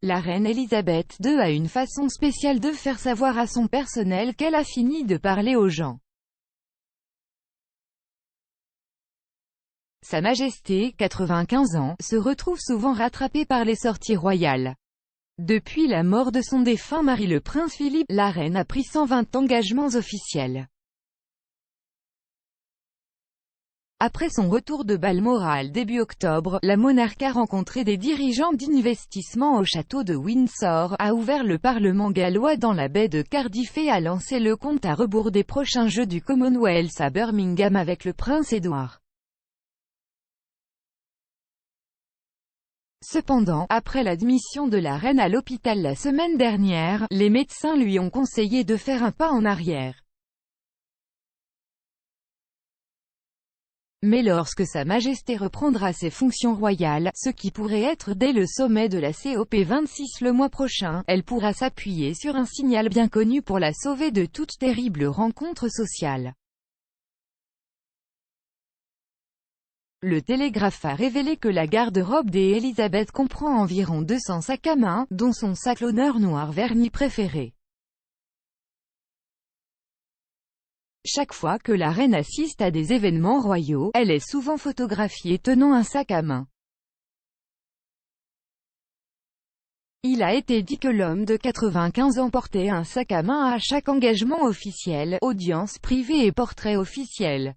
la reine Elisabeth II a une façon spéciale de faire savoir à son personnel qu'elle a fini de parler aux gens. Sa Majesté, 95 ans, se retrouve souvent rattrapée par les sorties royales. Depuis la mort de son défunt mari le prince Philippe, la reine a pris 120 engagements officiels. Après son retour de Balmoral début octobre, la monarque a rencontré des dirigeants d'investissement au château de Windsor, a ouvert le Parlement gallois dans la baie de Cardiff et a lancé le compte à rebours des prochains Jeux du Commonwealth à Birmingham avec le prince Édouard. Cependant, après l'admission de la reine à l'hôpital la semaine dernière, les médecins lui ont conseillé de faire un pas en arrière. Mais lorsque Sa Majesté reprendra ses fonctions royales, ce qui pourrait être dès le sommet de la COP26 le mois prochain, elle pourra s'appuyer sur un signal bien connu pour la sauver de toute terrible rencontre sociale. Le Télégraphe a révélé que la garde-robe d'Elisabeth comprend environ 200 sacs à main, dont son sac l'honneur noir verni préféré. Chaque fois que la reine assiste à des événements royaux, elle est souvent photographiée tenant un sac à main. Il a été dit que l'homme de 95 ans portait un sac à main à chaque engagement officiel, audience privée et portrait officiel.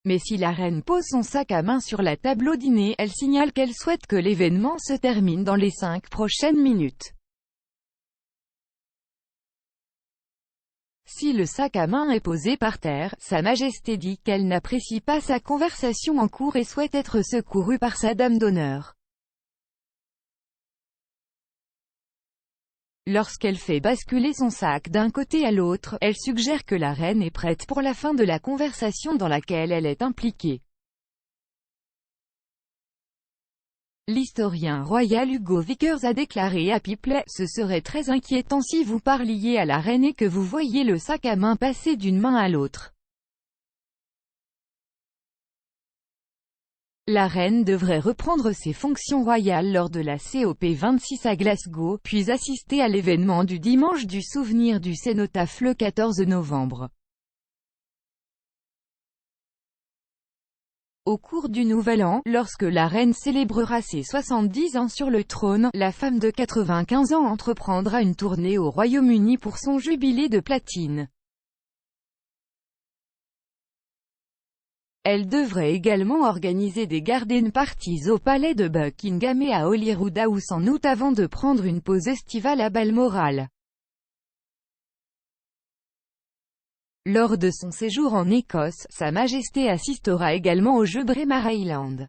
Mais si la reine pose son sac à main sur la table au dîner, elle signale qu'elle souhaite que l'événement se termine dans les 5 prochaines minutes. Si le sac à main est posé par terre, Sa Majesté dit qu'elle n'apprécie pas sa conversation en cours et souhaite être secourue par sa dame d'honneur. Lorsqu'elle fait basculer son sac d'un côté à l'autre, elle suggère que la reine est prête pour la fin de la conversation dans laquelle elle est impliquée. L'historien royal Hugo Vickers a déclaré à People: « Ce serait très inquiétant si vous parliez à la reine et que vous voyiez le sac à main passer d'une main à l'autre. La reine devrait reprendre ses fonctions royales lors de la COP26 à Glasgow, puis assister à l'événement du dimanche du souvenir du cénotaphe le 14 novembre. Au cours du Nouvel An, lorsque la reine célébrera ses 70 ans sur le trône, la femme de 95 ans entreprendra une tournée au Royaume-Uni pour son jubilé de platine. Elle devrait également organiser des garden parties au palais de Buckingham et à Holyrood House en août avant de prendre une pause estivale à Balmoral. Lors de son séjour en Écosse, Sa Majesté assistera également aux Jeux Braemar Highland.